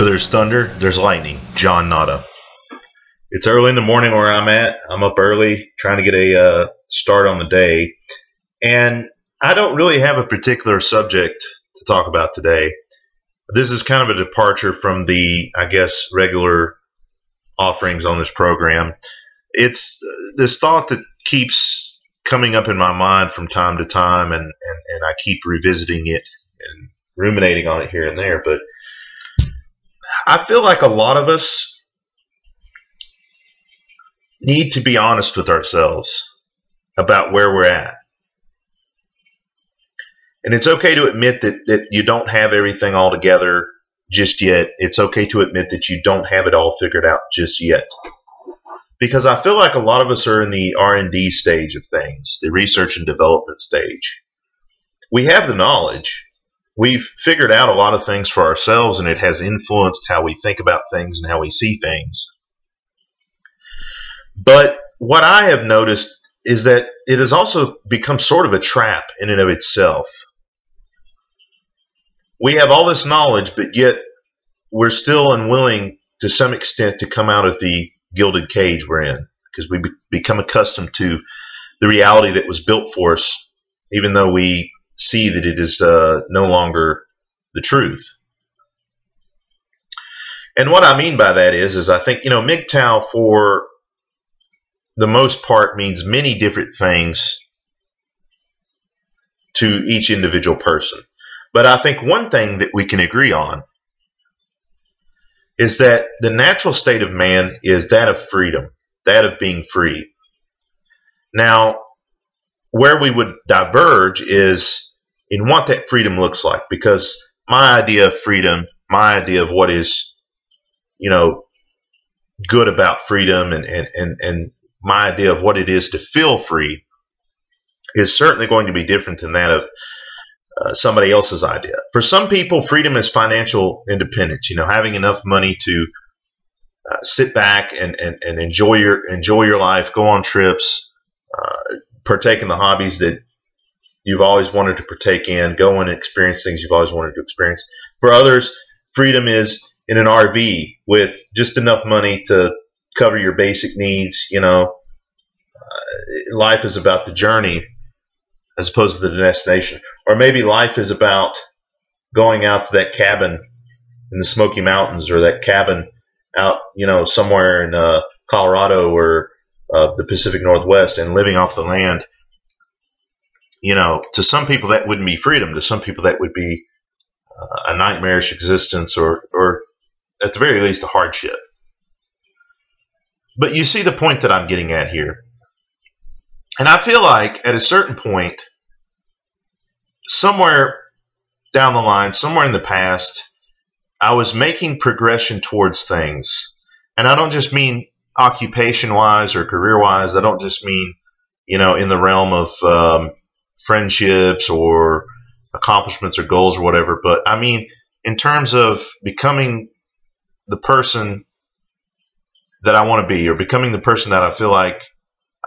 there's thunder, there's lightning. John Nada. It's early in the morning where I'm at. I'm up early trying to get a start on the day. And I don't really have a particular subject to talk about today. This is kind of a departure from the, I guess, regular offerings on this program. It's this thought that keeps coming up in my mind from time to time, and I keep revisiting it and ruminating on it here and there. But I feel like a lot of us need to be honest with ourselves about where we're at. And it's okay to admit that you don't have everything all together just yet. It's okay to admit that you don't have it all figured out just yet. Because I feel like a lot of us are in the R&D stage of things, the research and development stage. We have the knowledge. We've figured out a lot of things for ourselves, and it has influenced how we think about things and how we see things. But what I have noticed is that it has also become sort of a trap in and of itself. We have all this knowledge, but yet we're still unwilling to some extent to come out of the gilded cage we're in, because we become accustomed to the reality that was built for us, even though we see that it is no longer the truth. And what I mean by that is I think, MGTOW for the most part means many different things to each individual person. But I think one thing that we can agree on is that the natural state of man is that of freedom, that of being free. Now, where we would diverge is in what that freedom looks like, because my idea of freedom, my idea of what is, good about freedom and my idea of what it is to feel free is certainly going to be different than that of somebody else's idea. For some people, freedom is financial independence, having enough money to sit back and enjoy your life, go on trips, partake in the hobbies that you've always wanted to partake in, go and experience things you've always wanted to experience. For others, freedom is in an RV with just enough money to cover your basic needs. Life is about the journey as opposed to the destination. Or maybe life is about going out to that cabin in the Smoky Mountains, or that cabin out, somewhere in Colorado or the Pacific Northwest, and living off the land. To some people that wouldn't be freedom. To some people that would be a nightmarish existence, or at the very least a hardship. But you see the point that I'm getting at here. And I feel like at a certain point, somewhere down the line, somewhere in the past, I was making progression towards things. And I don't just mean occupation-wise or career-wise. I don't just mean, in the realm of friendships or accomplishments or goals or whatever. But I mean in terms of becoming the person that I want to be, or becoming the person that I feel like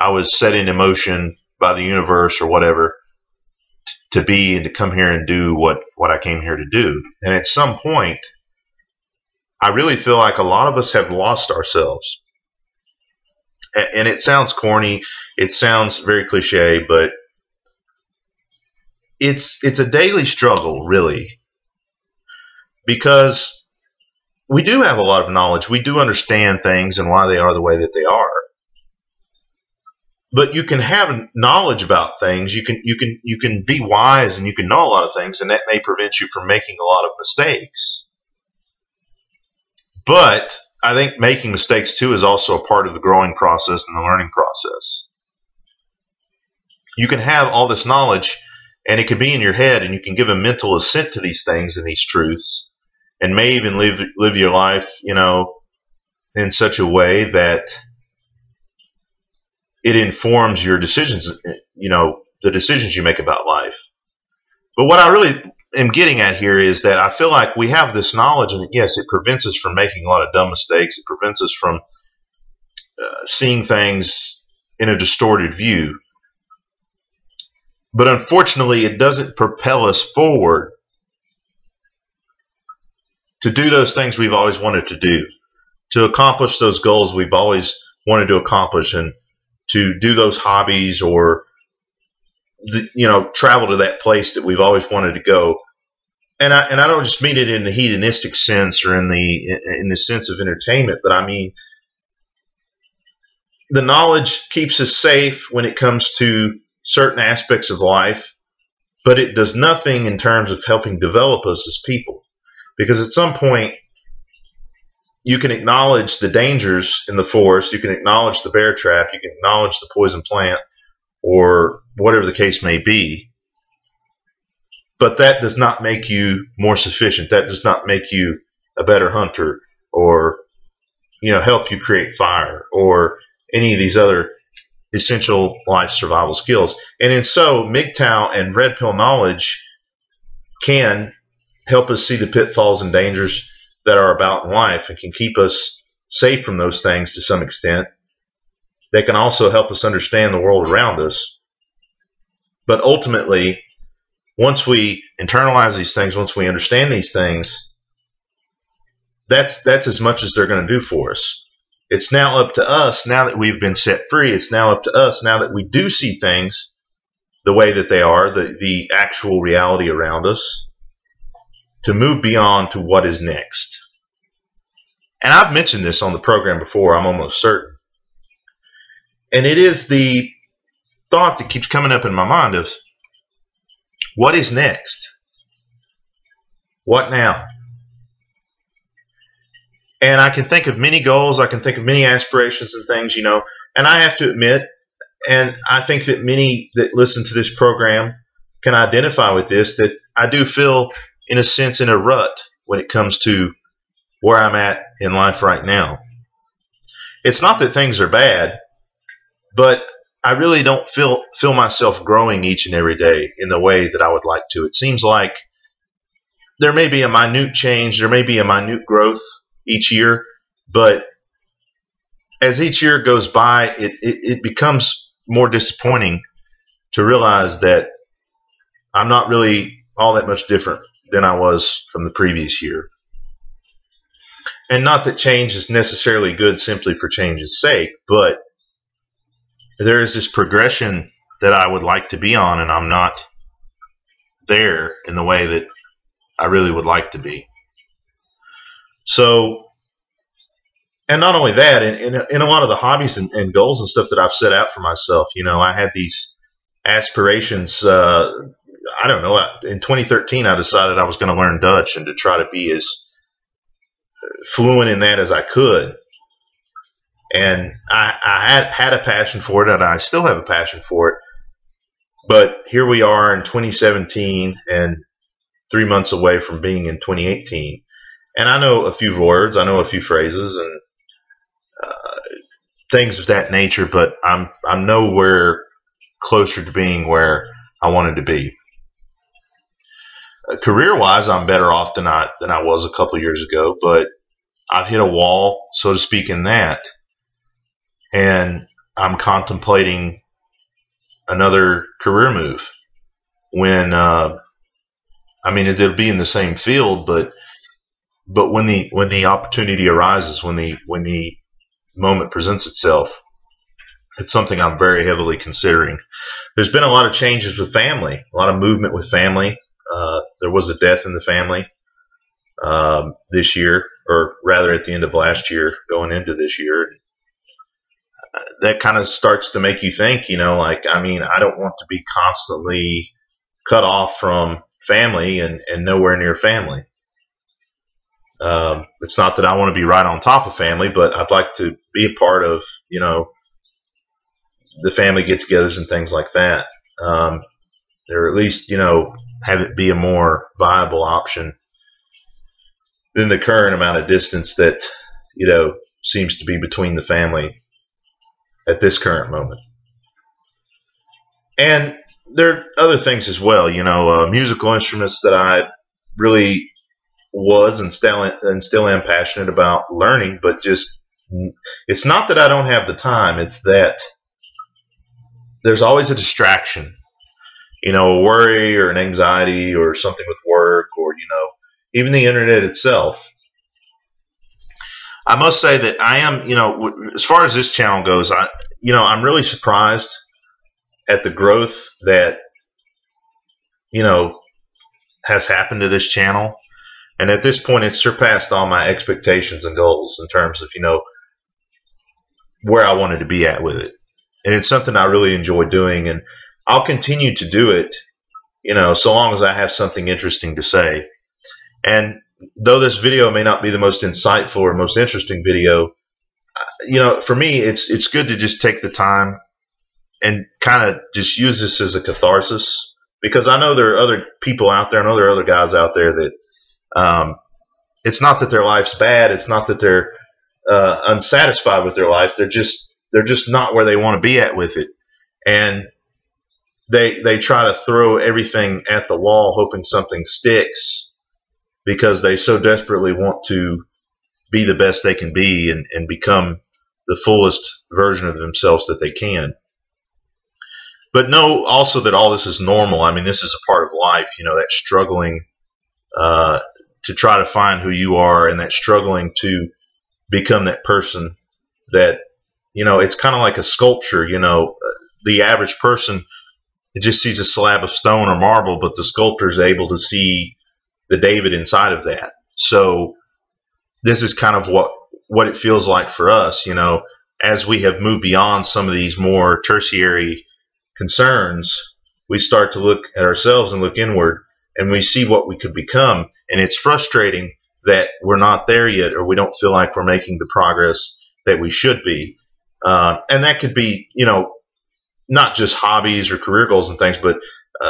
I was set in motion by the universe or whatever to be, and to come here and do what I came here to do. And at some point, I really feel like a lot of us have lost ourselves. And it sounds corny, it sounds very cliche, but it's a daily struggle, really, because we do have a lot of knowledge. We do understand things and why they are the way that they are. But you can have knowledge about things. You can be wise, and you can know a lot of things, and that may prevent you from making a lot of mistakes. But I think making mistakes too is also a part of the growing process and the learning process. You can have all this knowledge, and it could be in your head, and you can give a mental assent to these things and these truths, and may even live your life, in such a way that it informs your decisions, the decisions you make about life. But what I really am getting at here is that I feel like we have this knowledge, and yes, it prevents us from making a lot of dumb mistakes. It prevents us from seeing things in a distorted view. But unfortunately, it doesn't propel us forward to do those things we've always wanted to do, to accomplish those goals we've always wanted to accomplish, and to do those hobbies, or travel to that place that we've always wanted to go. And I don't just mean it in the hedonistic sense or in the sense of entertainment, but I mean the knowledge keeps us safe when it comes to certain aspects of life, but it does nothing in terms of helping develop us as people. Because at some point, you can acknowledge the dangers in the forest, you can acknowledge the bear trap, you can acknowledge the poison plant, or whatever the case may be, but that does not make you more sufficient. That does not make you a better hunter, or help you create fire, or any of these other essential life survival skills. And so MGTOW and red pill knowledge can help us see the pitfalls and dangers that are about in life, and can keep us safe from those things to some extent. They can also help us understand the world around us. But ultimately, once we internalize these things, once we understand these things, that's as much as they're going to do for us. It's now up to us, now that we've been set free, it's now up to us, now that we do see things the way that they are, the actual reality around us, to move beyond to what is next. And I've mentioned this on the program before, I'm almost certain. And it is the thought that keeps coming up in my mind of, what is next? What now? And I can think of many goals, I can think of many aspirations and things, and I have to admit, and I think that many that listen to this program can identify with this, that I do feel, in a sense, in a rut when it comes to where I'm at in life right now. It's not that things are bad, but I really don't feel myself growing each and every day in the way that I would like to. It seems like there may be a minute change, there may be a minute growth each year, but as each year goes by, it becomes more disappointing to realize that I'm not really all that much different than I was from the previous year. And not that change is necessarily good simply for change's sake, but there is this progression that I would like to be on, and I'm not there in the way that I really would like to be. So, and not only that, in a lot of the hobbies and goals and stuff that I've set out for myself, I had these aspirations. I don't know. In 2013, I decided I was going to learn Dutch and to try to be as fluent in that as I could. And I had a passion for it, and I still have a passion for it. But here we are in 2017, and 3 months away from being in 2018. And I know a few words, I know a few phrases, and things of that nature, but I'm nowhere closer to being where I wanted to be. Career-wise, I'm better off than I was a couple years ago, but I've hit a wall, so to speak, in that. And I'm contemplating another career move when, it'll be in the same field, but when the opportunity arises, when the moment presents itself, it's something I'm very heavily considering. There's been a lot of changes with family, a lot of movement with family. There was a death in the family this year, or rather at the end of last year, going into this year. That kind of starts to make you think, I don't want to be constantly cut off from family and nowhere near family. It's not that I want to be right on top of family, but I'd like to be a part of, the family get-togethers and things like that. Or at least, have it be a more viable option than the current amount of distance that, seems to be between the family at this current moment. And there are other things as well, musical instruments that I really was and still am passionate about learning, but just, it's not that I don't have the time, it's that there's always a distraction, a worry or an anxiety or something with work, or, even the internet itself. I must say that I am, as far as this channel goes, I'm really surprised at the growth that, has happened to this channel. And at this point, it's surpassed all my expectations and goals in terms of, where I wanted to be at with it. And it's something I really enjoy doing, and I'll continue to do it, so long as I have something interesting to say. And though this video may not be the most insightful or most interesting video, for me, it's good to just take the time and kind of just use this as a catharsis, because I know there are other people out there, I know there are other guys out there that it's not that their life's bad, it's not that they're unsatisfied with their life, they're just not where they want to be at with it, and they try to throw everything at the wall hoping something sticks, because they so desperately want to be the best they can be and become the fullest version of themselves that they can. But know also that all this is normal. I mean, this is a part of life, that struggling to try to find who you are, and that struggling to become that person that, it's kind of like a sculpture. The average person just sees a slab of stone or marble, but the sculptor is able to see the David inside of that. So this is kind of what it feels like for us, as we have moved beyond some of these more tertiary concerns, we start to look at ourselves and look inward, and we see what we could become. And it's frustrating that we're not there yet, or we don't feel like we're making the progress that we should be. And that could be, not just hobbies or career goals and things, but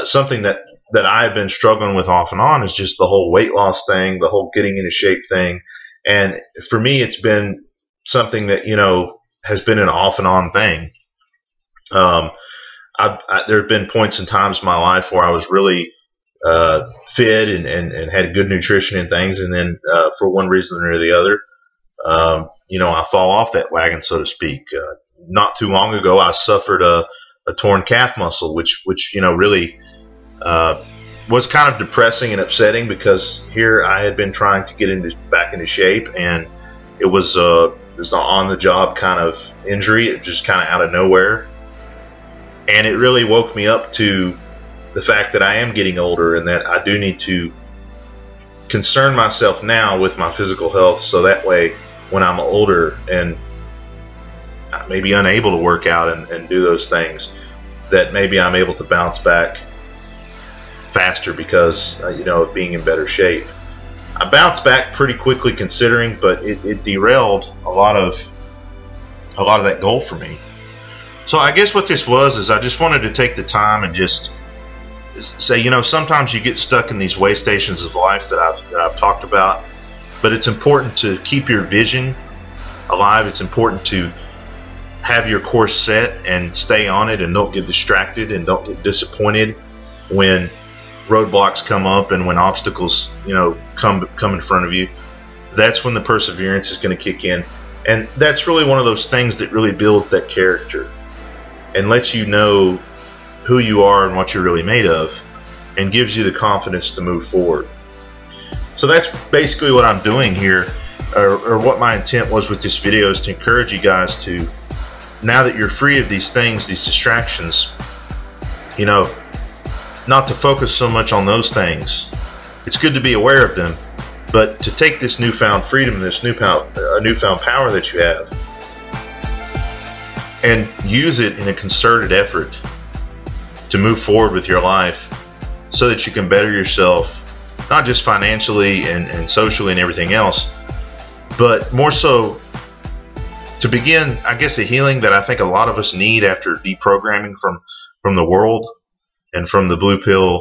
something that I've been struggling with off and on is just the whole weight loss thing, the whole getting into shape thing. And for me, it's been something that, has been an off and on thing. There have been points and times in my life where I was really fit and had good nutrition and things. And then for one reason or the other, I fall off that wagon, so to speak. Not too long ago, I suffered a torn calf muscle, which really was kind of depressing and upsetting, because here I had been trying to get back into shape, and it was just an on-the-job kind of injury. It just kind of out of nowhere, and it really woke me up to the fact that I am getting older, and that I do need to concern myself now with my physical health, so that way when I'm older and maybe unable to work out and do those things, that maybe I'm able to bounce back faster because of being in better shape. I bounced back pretty quickly considering, but it derailed a lot of that goal for me. So I guess what this was is I just wanted to take the time and just say, sometimes you get stuck in these way stations of life that I've talked about, but it's important to keep your vision alive. It's important to have your course set and stay on it, and don't get distracted and don't get disappointed when roadblocks come up and when obstacles come in front of you. That's when the perseverance is going to kick in, and that's really one of those things that really build that character and lets you know who you are and what you're really made of, and gives you the confidence to move forward. So that's basically what I'm doing here, or what my intent was with this video, is to encourage you guys to, now that you're free of these things, these distractions, not to focus so much on those things. It's good to be aware of them, but to take this newfound freedom, this newfound power that you have, and use it in a concerted effort to move forward with your life, so that you can better yourself, not just financially and socially and everything else, but more so to begin, I guess, a healing that I think a lot of us need after deprogramming from the world and from the blue pill